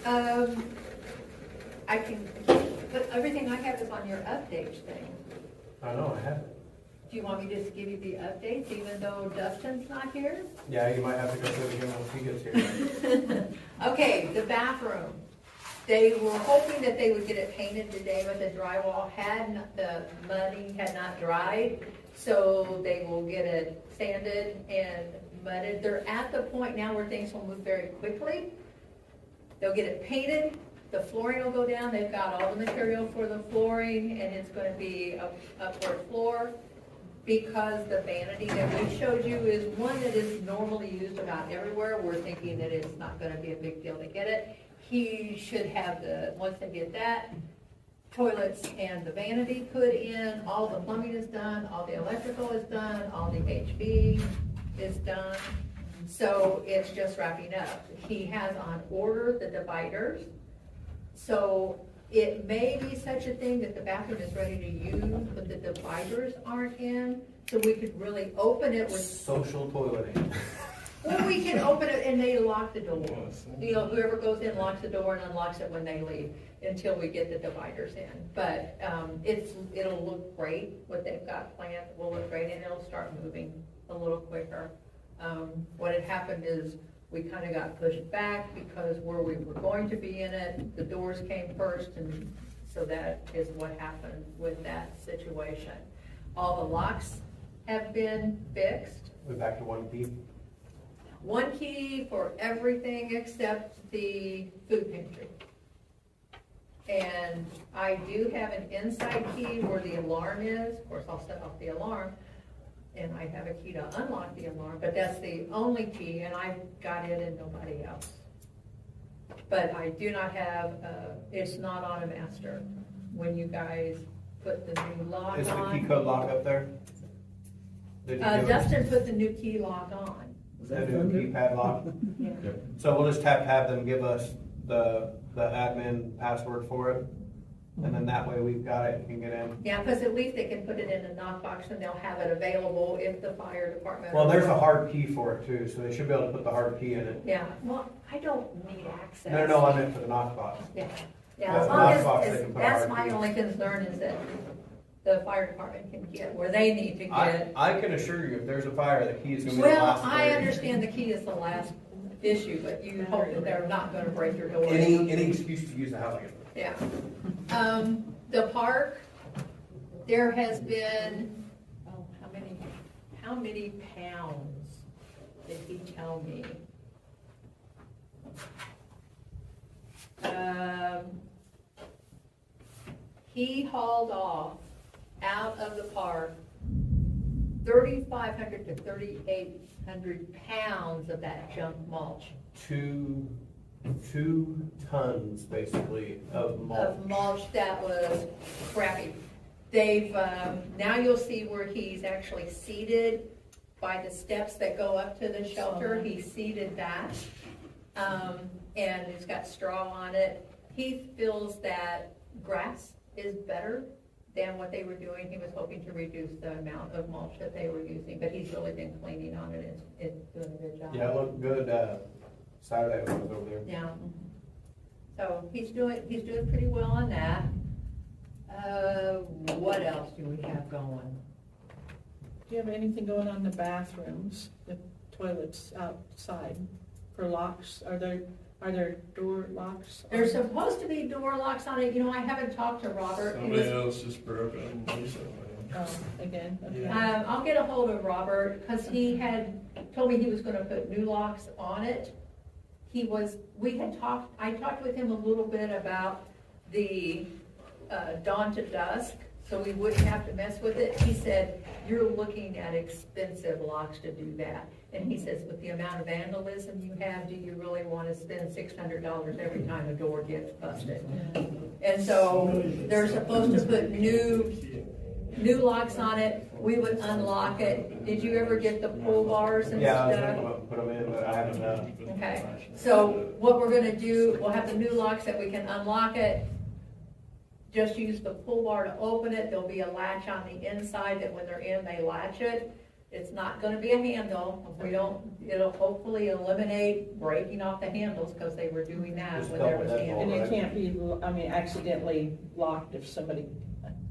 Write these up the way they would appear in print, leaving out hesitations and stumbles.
I can, but everything I have is on your updates thing. I know, I have it. Do you want me to just give you the updates even though Dustin's not here? Yeah, you might have to go through it again once he gets here. Okay, the bathroom. They were hoping that they would get it painted today, but the drywall the muddy had not dried. So they will get it sanded and mudded. They're at the point now where things will move very quickly. They'll get it painted. The flooring will go down. They've got all the material for the flooring, and it's going to be a upward floor. Because the vanity that we showed you is one that is normally used about everywhere, we're thinking that it's not going to be a big deal to get it. He should have once they get that, toilets and the vanity put in, all the plumbing is done, all the electrical is done, all the HV is done. So it's just wrapping up. He has on order the dividers. So it may be such a thing that the bathroom is ready to use, but the dividers aren't in, so we could really open it with. Social toileting. Well, we can open it and they lock the door. You know, whoever goes in locks the door and unlocks it when they leave until we get the dividers in. But it'll look great. What they've got planned will look great, and it'll start moving a little quicker. What had happened is we kind of got pushed back because where we were going to be in it, the doors came first, and so that is what happened with that situation. All the locks have been fixed. We're back to one key. One key for everything except the food pantry. And I do have an inside key where the alarm is. Of course, I'll set off the alarm. And I have a key to unlock the alarm, but that's the only key, and I've got it and nobody else. But I do not have, it's not on a master. When you guys put the new lock on. Is the key code lock up there? Dustin put the new key lock on. The new keypad lock? Yeah. So we'll just have them give us the admin password for it. And then that way we've got it and can get in. Yeah, because at least they can put it in a knockbox and they'll have it available if the fire department. Well, there's a hard key for it too, so they should be able to put the hard key in it. Yeah, well, I don't need access. No, I meant for the knockbox. Yeah, That's as long knockbox, they as, can put a that's hard my key. only concern is that the fire department can get where they need to get. I can assure you, if there's a fire, the key is going to be the Well, last I thing. understand the key is the last issue, but you hope that they're not gonna break your door. Any excuse to use the house, I guess. Yeah. The park, there has been, how many pounds did he tell me? He hauled off out of the park 3,500 to 3,800 pounds of that junk mulch. Two tons, basically, of mulch. Of mulch that was crappy. They've, now you'll see where he's actually seeded by the steps that go up to the shelter. He seeded that, and it's got straw on it. He feels that grass is better than what they were doing. He was hoping to reduce the amount of mulch that they were using, but he's really been cleaning on it and doing a good job. Yeah, it looked good, Saturday when I was over there. Yeah. So he's doing pretty well on that. What else do we have going? Do you have anything going on in the bathrooms, the toilets outside for locks? Are there door locks? There's supposed to be door locks on it. You know, I haven't talked to Robert. Somebody else just broke them recently. Oh, again? Okay. I'll get a hold of Robert because he had told me he was gonna put new locks on it. I talked with him a little bit about the dawn to dusk, so we wouldn't have to mess with it. He said, you're looking at expensive locks to do that. And he says, with the amount of vandalism you have, do you really want to spend $600 every time a door gets busted? And so they're supposed to put new locks on it. We would unlock it. Did you ever get the pull bars and Yeah, I was stuff? going to put them in, but I haven't done. Okay, so what we're gonna do, we'll have the new locks that we can unlock it. Just use the pull bar to open it. There'll be a latch on the inside that when they're in, they latch it. It's not gonna be a handle. It'll hopefully eliminate breaking off the handles, because they were doing that Just when there double was deadbolt. handles. And it can't be, accidentally locked if somebody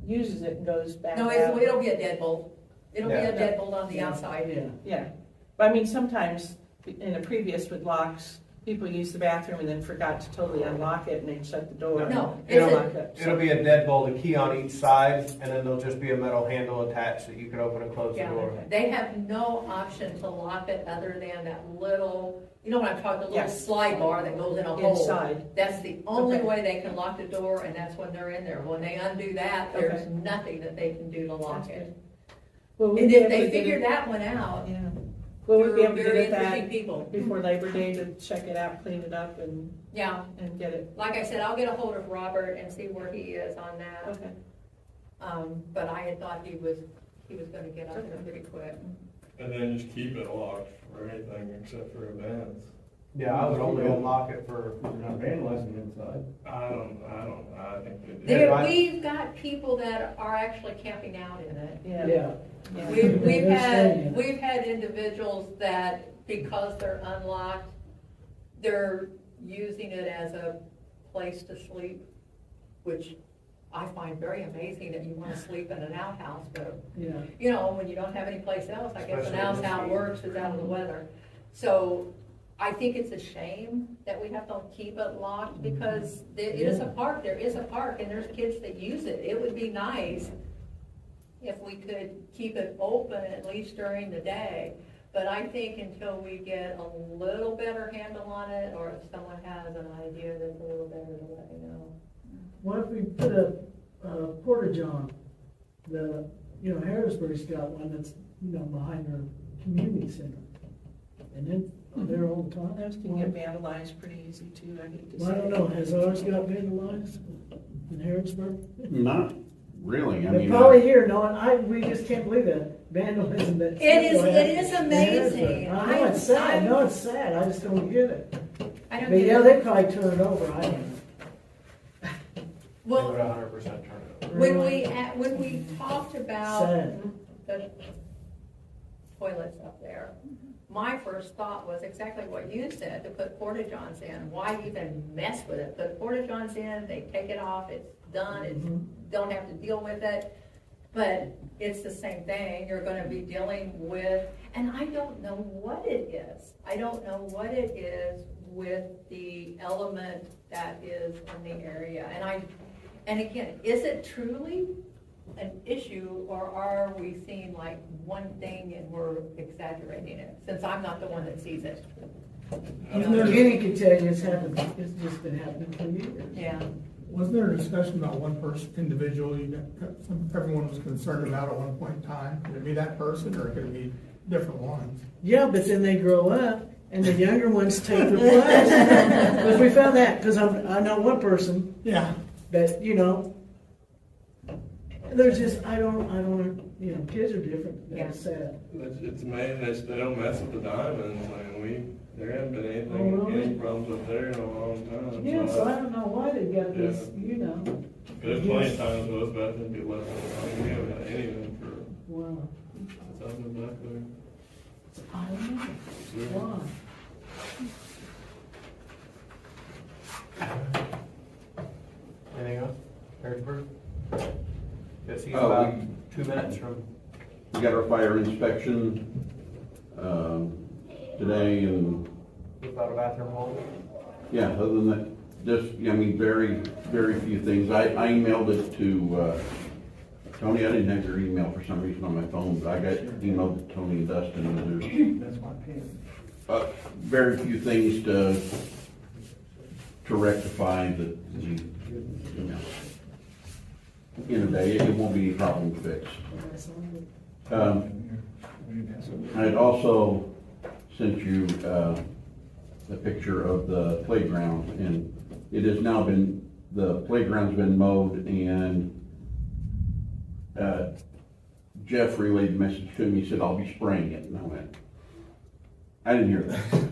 uses it and goes back No, out. it'll be a deadbolt. It'll be Yeah. a deadbolt on the outside. Yeah. Yeah, but I mean, sometimes in the previous with locks, people used the bathroom and then forgot to totally unlock it and then shut the door. No, and it's a- lock it. It'll be a deadbolt, a key on each side, and then there'll just be a metal handle attached that you can open and close the Yeah, door. they have no option to lock it other than that little, you know what I'm talking, the Yeah. little slide bar that goes in a hole. Inside. That's the only Okay. way they can lock the door, and that's when they're in there. When they undo that, there's Okay. nothing that they can do to lock That's it. good. Well, we'll And be if able they to get figure it- that one out, Yeah. Well, we'll be they're able to very get interesting that people. before Labor Day to check it out, clean it up and Yeah, get it. like I said, I'll get a hold of Robert and see where he is on that. Okay. But I had thought he was gonna get up there pretty quick. And then just keep it locked for anything except for events. Yeah, I would only unlock it for, You're not vandalizing inside. I think they do. There, right. we've got people that are actually camping out in it. Yeah. Yeah. Yeah. We've They're staying in it. we've had individuals that, because they're unlocked, they're using it as a place to sleep, which I find very amazing that you wanna sleep in an outhouse, but, Yeah. you know, when you don't have any place else, I guess an Especially in house this how it heat. works is out of the weather. So, I think it's a shame that we have to keep it locked, because it is a park, there is a park, and there's kids that use it. It would be nice if we could keep it open at least during the day. But I think until we get a little better handle on it, or if someone has an idea that's a little better, to let me know. What if we put a porta-john? Harrisburg's got one that's, behind their community center. And then they're all the time. Those can get vandalized pretty easy too, I hate to say. Well, I don't know, has ours got vandalized in Harrisburg? Not really, I They're mean. probably here, we just can't believe that vandalism that. It is in amazing. Harrisburg. I know it's sad, I just don't get it. I don't But yeah, get they it. probably turn it over, I don't know. they Well, would 100% turn it over. when we talked about Sad. the toilets up there, my first thought was exactly what you said, to put porta-johns in. Why even mess with it? Put porta-johns in, they take it off, it's done, don't have to deal with it. But it's the same thing, you're gonna be dealing with, and I don't know what it is. I don't know what it is with the element that is in the area. And again, is it truly an issue, or are we seeing like one thing and we're exaggerating it, since I'm not the one that sees it? Kenny can tell you it's happened, it's just been happening for years. Yeah, Wasn't there a discussion about one person, individual, everyone was concerned about at one point in time? Could it be that person, or could it be different ones? Yeah, but then they grow up, and the younger ones take their place. Because we found that, because I know one person Yeah. that, they're just, I don't, kids are different, Yeah. that's sad. It's amazing they don't mess with the diamonds, there haven't been Oh, anything, really? any problems up there in a long time. Yeah, so I don't know why they got this, There's plenty of times those bathrooms get left alone, we haven't had anything for, Wow. since I've been back there. I don't know, Sure. why? Anything else? Harrisburg? Guess he's Oh, about 2 minutes from, We got our fire inspection, today, and, without a bathroom hole. yeah, other than that, just, very, very few things. I emailed it to, Tony. I didn't have your email for some reason on my phone, but I got emailed to Tony and Dustin, and there's, That's my pen. very few things to rectify that, in a day, it won't be any problem to fix. I had also sent you a picture of the playground, and it has now been, the playground's been mowed, and Jeff relayed the message to me, he said, I'll be spraying it, and I went, I didn't hear that.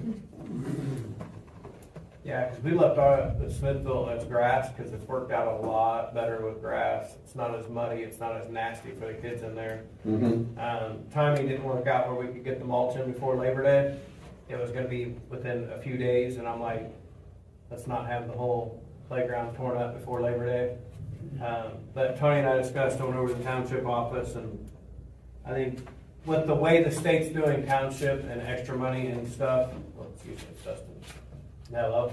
Yeah, because we left the Smithville as grass, because it's worked out a lot better with grass. It's not as muddy, it's not as nasty for the kids in there. Timing didn't work out where we could get the mulch in before Labor Day. It was gonna be within a few days, and I'm like, let's not have the whole playground torn up before Labor Day. But Tony and I discussed going over to the township office, and I think with the way the state's doing township and extra money and stuff, well, excuse me, it's Dustin. Hello?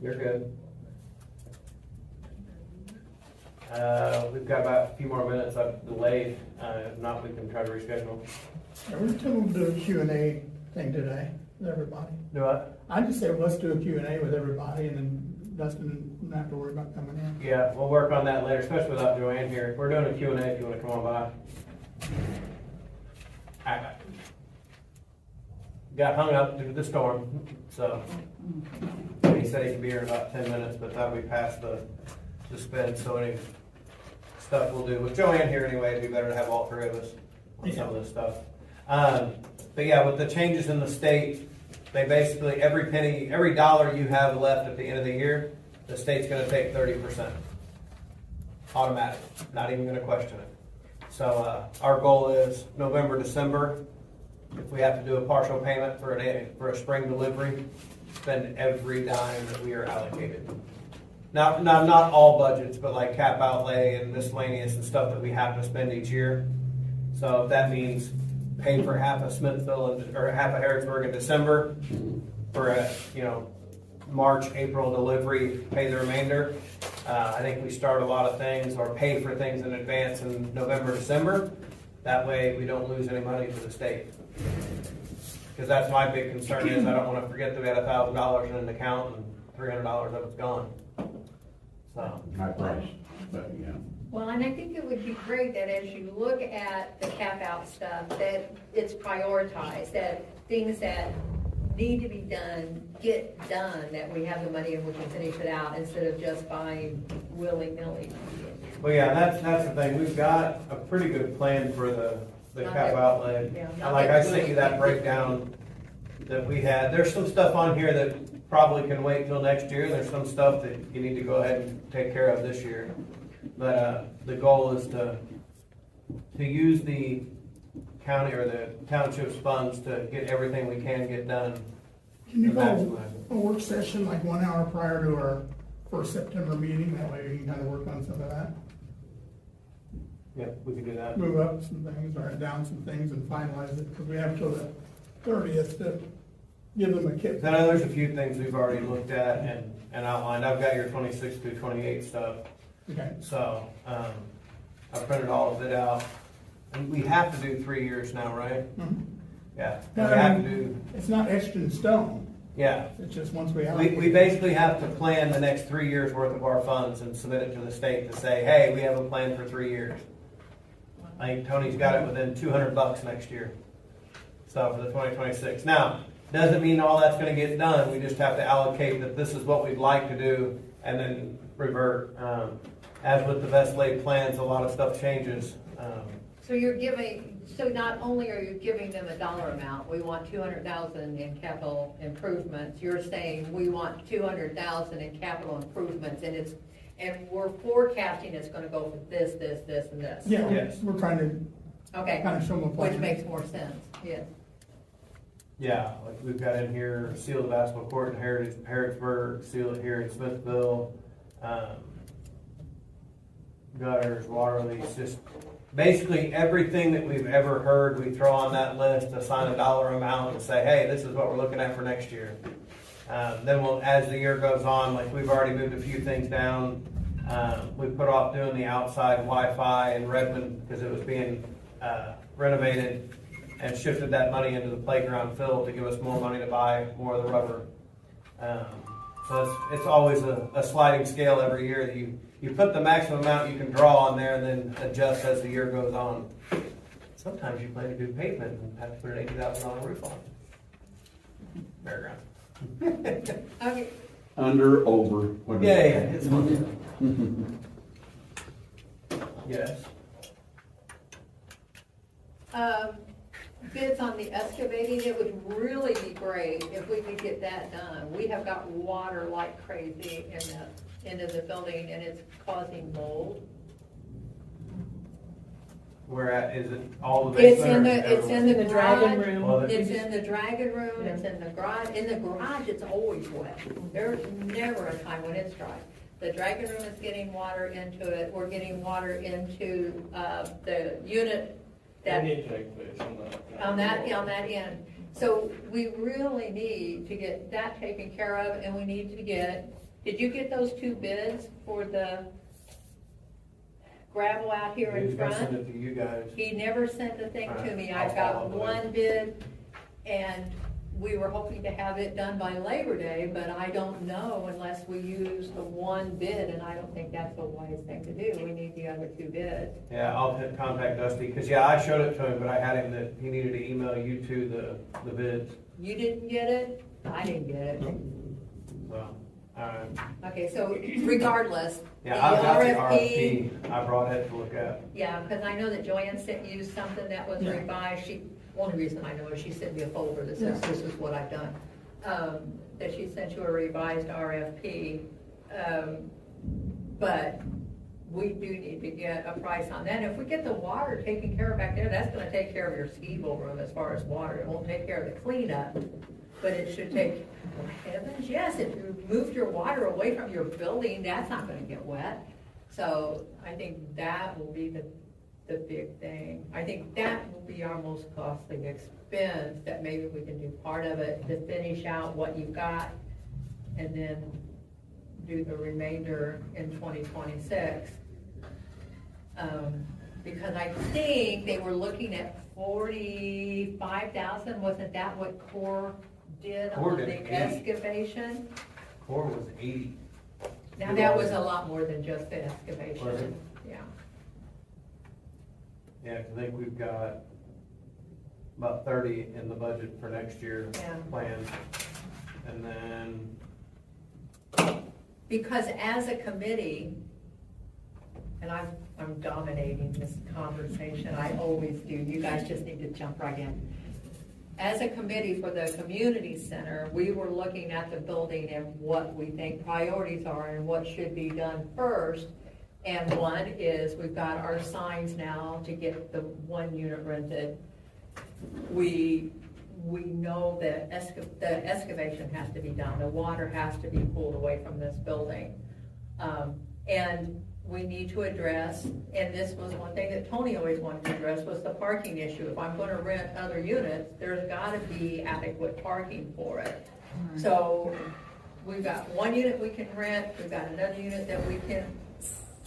You're good. We've got about a few more minutes. I've delayed. If not, we can try to reschedule. Yeah, we're still gonna do a Q&A thing today with everybody. Do what? I just say, let's do a Q&A with everybody, and then Dustin doesn't have to worry about coming in. Yeah, we'll work on that later, especially without Joanne here. We're doing a Q&A if you want to come on by. I got hung up due to the storm, so he said he could be here in about 10 minutes, but that'll be past the spin, so any stuff we'll do. With Joanne here anyway, it'd be better to have all three of us on some of this stuff. But yeah, with the changes in the state, they basically, every penny, every dollar you have left at the end of the year, the state's gonna take 30%. Automatic, not even gonna question it. So our goal is November, December, if we have to do a partial payment for a spring delivery, spend every dime that we are allocated. Now, not all budgets, but like cap outlay and miscellaneous and stuff that we have to spend each year. So if that means pay for half of Smithville or half of Harrodsburg in December for a, March, April delivery, pay the remainder. I think we start a lot of things or pay for things in advance in November, December. That way we don't lose any money to the state. Because that's my big concern is I don't want to forget that we had $1,000 in an account and $300 of it's gone. So. High price, but yeah. Well, and I think it would be great that as you look at the cap out stuff, that it's prioritized, that things that need to be done, get done, that we have the money and we can finish it out instead of just buying willy-nilly. Well, yeah, that's the thing. We've got a pretty good plan for the cap outlay. Yeah. Like I sent you that breakdown that we had. There's some stuff on here that probably can wait till next year. There's some stuff that you need to go ahead and take care of this year. But the goal is to use the county or the township's funds to get everything we can get done. Can you to go maximize it. a work session like 1 hour prior to our first September meeting? That way we can kind of work on some of that. Yeah, we can do that. Move up some things, write down some things and finalize it, because we have till the 30th to give them a kick. I know there's a few things we've already looked at and outlined. I've got your 26 through 28 stuff. Okay. So, I printed all of it out. And we have to do 3 years now, right? Mhm. Yeah. And we have to do, It's not etched in stone, yeah. it's just once we allocate. We basically have to plan the next 3 years worth of our funds and submit it to the state to say, hey, we have a plan for 3 years. I think Tony's got it within $200 next year. So for the 2026. Now, doesn't mean all that's gonna get done. We just have to allocate that this is what we'd like to do and then revert. As with the best laid plans, a lot of stuff changes. So not only are you giving them a dollar amount, we want 200,000 in capital improvements, you're saying we want 200,000 in capital improvements, and we're forecasting it's gonna go for this, and this. Yeah, Yes. we're trying to Okay, kind of show them a plan. which makes more sense, yes. Yeah, like we've got in here, seal the basketball court in Harrodsburg, seal it here in Smithville. Gutters, water leaks, just basically everything that we've ever heard, we throw on that list, assign a dollar amount and say, hey, this is what we're looking at for next year. Then we'll, as the year goes on, like we've already moved a few things down. We put off doing the outside Wi-Fi in Redmond because it was being renovated and shifted that money into the playground fill to give us more money to buy more of the rubber. So it's always a sliding scale every year that you put the maximum amount you can draw on there and then adjust as the year goes on. Sometimes you plan to do pavement and have to put an $80,000 roof on. Fairground. Okay, Under, over, whatever. Yeah, it's fun. Yes. Bids on the excavating, it would really be great if we could get that done. We have got water like crazy in the end of the building, and it's causing mold. Where at, is it all the It's basement? in or the, it's in the The dragon garage. room. Well, It's in the dragon room, Yeah. it's in the garage. In the garage, it's always wet. There's never a time when it's dry. The dragon room is getting water into it. We're getting water into, the unit that We need to take place on that end. So we really need to get that taken care of, and we need to get, did you get those 2 bids for the gravel out here in Who's gonna send front? it to you guys? He never sent a thing to me. Alright, I've I'll got follow up. 1 bid, and we were hoping to have it done by Labor Day, but I don't know unless we use the 1 bid, and I don't think that's a wise thing to do. We need the other 2 bids. Yeah, I'll contact Dusty, because yeah, I showed it to him, but I had him that he needed to email you two the bids. You didn't get it? I didn't get it. Well, alright. Okay, so regardless, the Yeah, I've got the RFP, RFP, I brought it to look at. yeah, because I know that Joanne sent you something that was Yeah. revised. Only reason I know is she sent me a folder that says this is what I've done. That she sent you a revised RFP. But we do need to get a price on that. If we get the water taken care of back there, that's gonna take care of your ski-bowl room as far as water. It won't take care of the cleanup, but it should take, oh heavens, yes, if you moved your water away from your building, that's not gonna get wet. So I think that will be the big thing. I think that will be our most costly expense, that maybe we can do part of it to finish out what you've got, and then do the remainder in 2026. Because I think they were looking at 45,000, wasn't that what Core did Core on did the 80. excavation? Core was 80. Now, that was a lot more than just the Was it? excavation, yeah. Yeah, 'cause I think we've got about 30 in the budget for next year Yeah. planned. And then, Because as a committee, and I'm dominating this conversation, I always do, you guys just need to jump right in. As a committee for the community center, we were looking at the building and what we think priorities are and what should be done first. And one is, we've got our signs now to get the 1 unit rented. We know that the excavation has to be done, the water has to be pulled away from this building. And we need to address, and this was one thing that Tony always wanted to address, was the parking issue. If I'm gonna rent other units, there's gotta be adequate parking for it. So, we've got 1 unit we can rent, we've got another unit that we can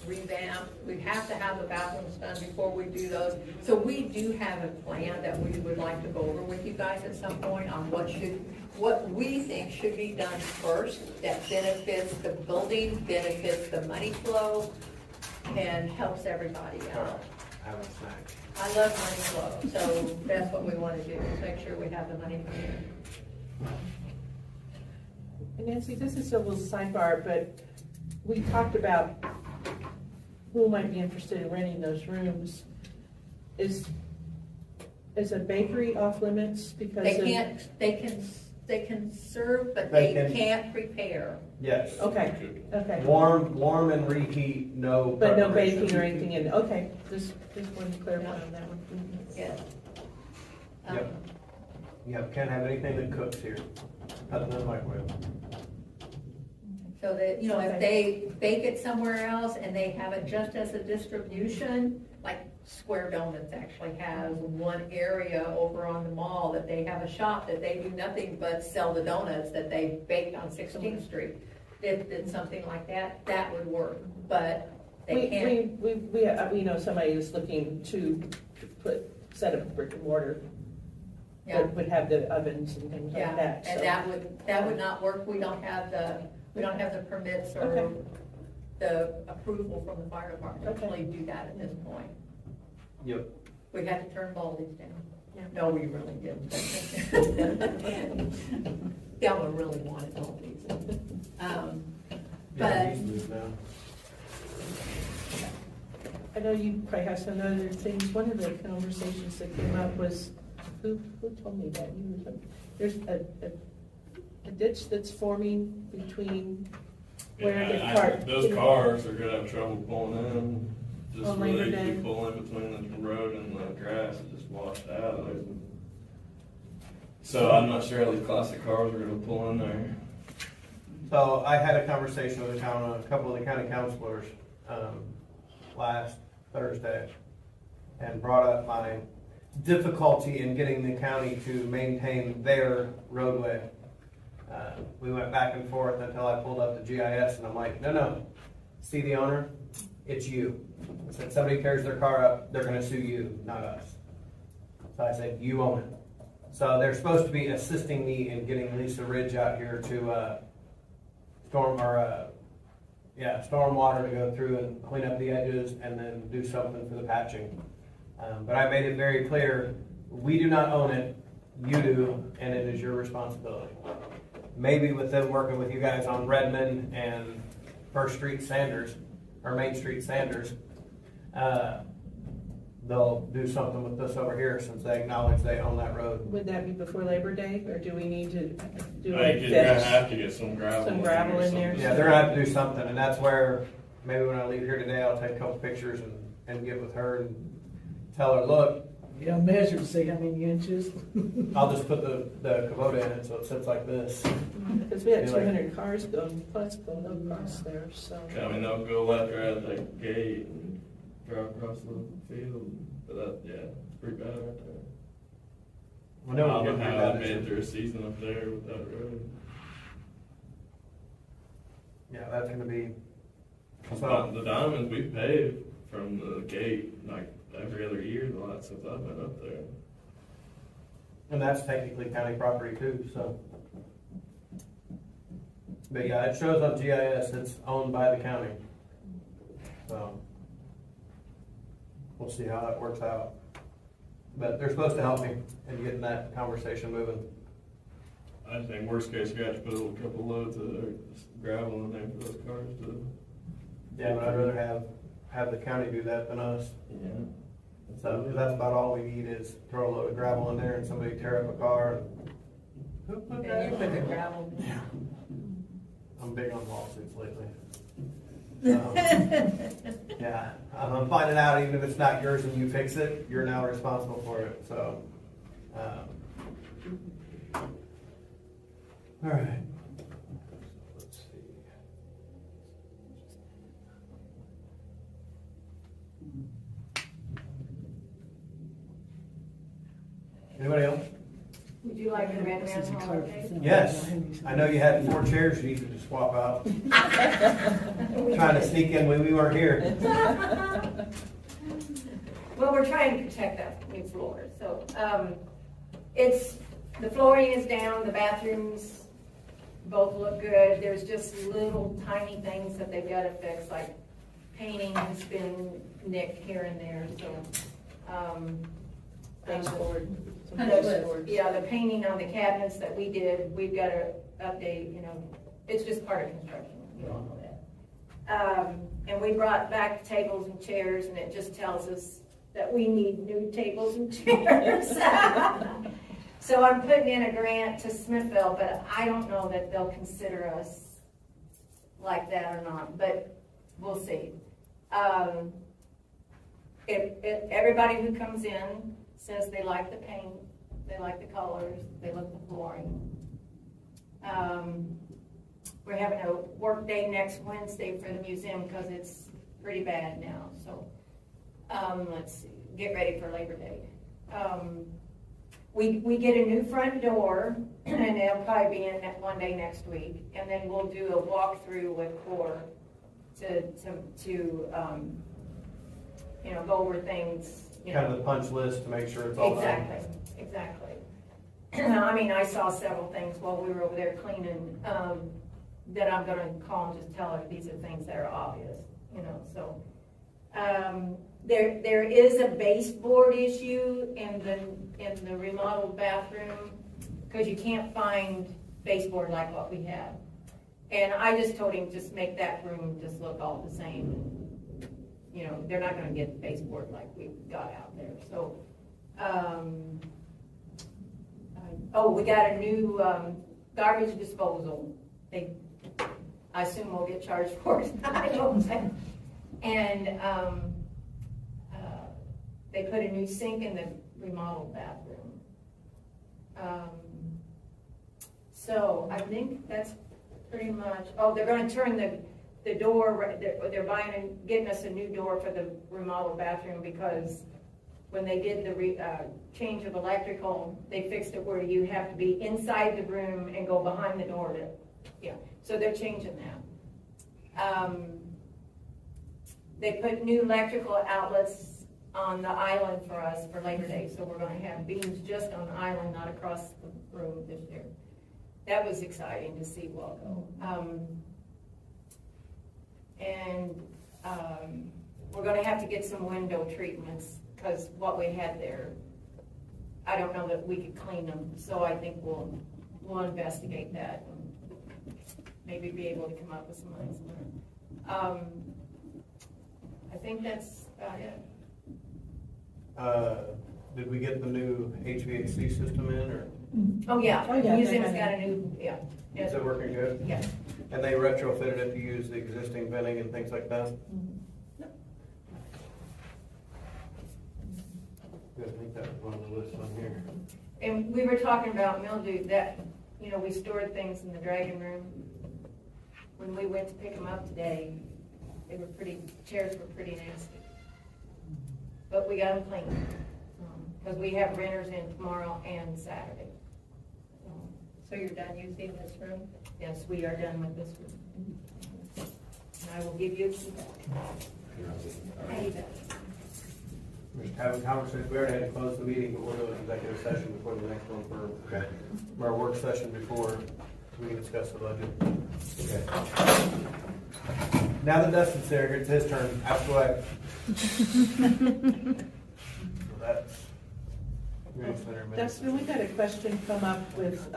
revamp. We have to have the bathrooms done before we do those. So we do have a plan that we would like to go over with you guys at some point on what we think should be done first that benefits the building, benefits the money flow, and helps everybody out. have a snack. I love money flow, so that's what we want to do, is make sure we have the money coming in. And Nancy, this is a little sidebar, but we talked about who might be interested in renting those rooms. Is a bakery off limits because They of? can't, they can serve, but They they can- can't prepare. Yes. Okay, okay. Warm and reheat, no. But no preparation. baking or anything in, okay, just wanted to clarify on that one. Yes. Yep. Yep, can't have anything that cooks here, other than microwave. So that, if they bake it somewhere else and they have it just as a distribution, like Square Donuts actually has one area over on the mall that they have a shop that they do nothing but sell the donuts that they baked on 16th Street. If it's something like that, that would work, but they can't. We know somebody is looking to set up a brick and mortar Yeah. that would have the ovens and things like Yeah, that. and so. that would not work. We don't have the permits or Okay. the approval from the fire department to Okay. actually do that at this point. Yep. We had to turn Baldi's down. Yeah. No, we really didn't. Delma really wanted Baldi's. Yeah, But, he's moved now. I know you probably have some other things. One of the conversations that came up was, who told me that? You were talking, there's a ditch that's forming between where the car. Those cars are gonna have trouble pulling in. Just On Labor really Day. easy pull in between the road and the grass and just washed out. So I'm not sure how these classic cars are gonna pull in there. So I had a conversation with a couple of the county councilors, last Thursday, and brought up my difficulty in getting the county to maintain their roadway. We went back and forth until I pulled up the GIS, and I'm like, no, see the owner? It's you. I said, somebody tears their car up, they're gonna sue you, not us. So I said, you own it. So they're supposed to be assisting me in getting Lisa Ridge out here to, stormwater to go through and clean up the edges and then do something for the patching. But I made it very clear, we do not own it, you do, and it is your responsibility. Maybe with them working with you guys on Redmond and First Street Sanders, or Main Street Sanders, they'll do something with this over here since they acknowledge they own that road. Would that be before Labor Day, or do we need to do I a think you're gonna fix? have to get some gravel. Some gravel in there. Yeah, they're gonna have to do something, and that's where, maybe when I leave here today, I'll take a couple pictures and get with her and tell her, look, Yeah, measure to see how many inches. I'll just put the Kubota in it so it sits like this. Because we had Be like- 200 cars going, plus going across there, so. I mean, they'll go left or out of that gate and drive across the field, but that, yeah, it's pretty bad right there. I know I we'll don't get know through how that they this made year. it through a season up there with that road. Yeah, that's gonna be, But so, the diamonds we paved from the gate, like every other year the last since I've been up there. and that's technically county property too, so. But yeah, it shows on GIS, it's owned by the county. So, we'll see how that works out. But they're supposed to help me in getting that conversation moving. I think worst case, you have to put a couple loads of gravel in there for those cars to. Yeah, but I'd rather have the county do that than us. Yeah. So, 'cause that's about all we need is throw a load of gravel in there and somebody tear up a car. Who put And you that? put the gravel. I'm big on lawsuits lately. Yeah, I'm finding out even if it's not yours and you fix it, you're now responsible for it, so. All right. Let's see. Anybody else? Would you like a red man holiday? Yes, I know you had 4 chairs you needed to swap out. Trying to sneak in when we weren't here. Well, we're trying to protect that new floor, so, the flooring is down, the bathrooms both look good, there's just little tiny things that they've gotta fix, like painting has been nicked here and there, so, Baseboard. Some the- baseboards. yeah, the painting on the cabinets that we did, we've gotta update, it's just part of construction, you all know that. And we brought back tables and chairs, and it just tells us that we need new tables and chairs. So I'm putting in a grant to Smithville, but I don't know that they'll consider us like that or not, but we'll see. If everybody who comes in says they like the paint, they like the colors, they like the flooring. We're having a work day next Wednesday for the museum because it's pretty bad now, so, let's see, get ready for Labor Day. We get a new front door, and they'll probably be in that one day next week, and then we'll do a walkthrough with Core to go over things, Kind of the punch list to make sure it's all done. Exactly. I mean, I saw several things while we were over there cleaning, that I'm gonna call and just tell her these are things that are obvious, so. There is a baseboard issue in the remodeled bathroom, because you can't find baseboard like what we have. And I just told him, just make that room just look all the same. you know, they're not gonna get the baseboard like we got out there, so. Oh, we got a new, garbage disposal. I assume we'll get charged for it, I don't think. And, they put a new sink in the remodeled bathroom. So I think that's pretty much, oh, they're gonna turn the door, they're buying and getting us a new door for the remodeled bathroom, because when they did the change of electrical, they fixed it where you have to be inside the room and go behind the door to, yeah, so they're changing that. They put new electrical outlets on the island for us for Labor Day, so we're gonna have beams just on the island, not across the room this year. That was exciting to see Walco. We're gonna have to get some window treatments, because what we had there, I don't know that we could clean them, so I think we'll investigate that and maybe be able to come up with some answers. I think that's about it. Did we get the new HVAC system in, or Oh, yeah, Oh, yeah, the museum's they got had a new, yeah. is it working good? Yeah. And they retrofitted it to use the existing venting and things like that? Good, I think that was one of the lists on here. And we were talking about mildew, that, you know, we stored things in the dragon room. When we went to pick them up today, chairs were pretty nasty. But we got them cleaned, because we have renters in tomorrow and Saturday. So you're done using this room? Yes, we are done with this room. And I will give you a key back. Hey, Beth. We're just having a conversation, we already had to close the meeting, but we'll do an executive session before the next one for our work session before we can discuss the budget. Okay. Now that Dustin's there, it's his turn, ask away. So that's. Dustin, we got a question come up with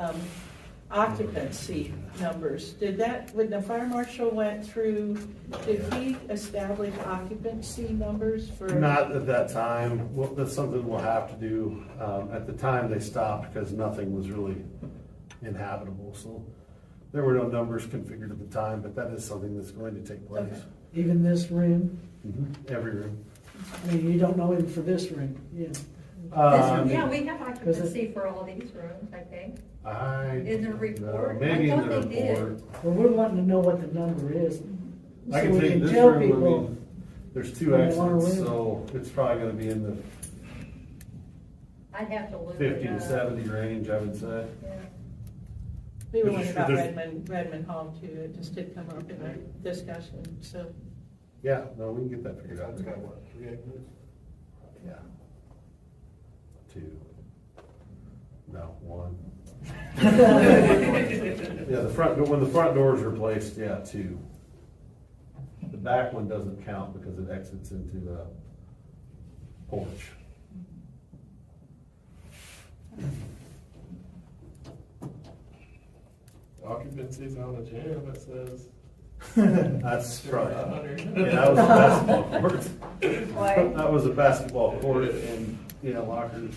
occupancy numbers. When the fire marshal went through, did he establish occupancy numbers for? Not at that time. Well, that's something we'll have to do. At the time, they stopped because nothing was really inhabitable. So there were no numbers configured at the time, but that is something that's going to take place. Okay. Even this room, Every room. I mean, you don't know even for this room, yeah. Yeah, we have occupancy for all these rooms, I think. In the report? Maybe I in thought the they did. report. Well, we're wanting to know what the number is. I so can we take this tell room, I people. mean, there's two One exits, room. so it's probably gonna be in the I'd have to look 50 it to up. 70 range, I would say. Yeah. We were wondering about There's- Redmond Hall too, it just did come up in our discussion, so. Yeah, no, we can get that figured out. It's got what, 3 exits? Yeah. 2. No, 1. Yeah, when the front door is replaced, yeah, 2. The back one doesn't count because it exits into the porch. Occupancy's on the gym, it says. That's right. 100. Yeah, that was a basketball court. Why? That was a basketball court and, lockers.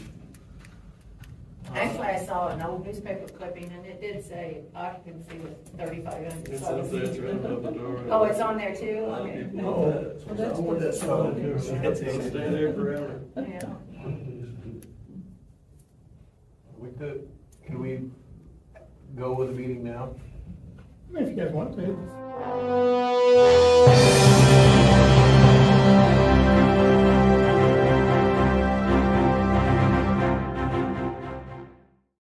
Actually, I saw an old newspaper clipping, and it did say occupancy was 3,500. It says there, it's right above the door. Oh, it's on there too? A lot of Okay. people Oh, do that. Well, that's what that's good. for. They'll stay there forever. Yeah. Can we go with the meeting now? If you guys want to.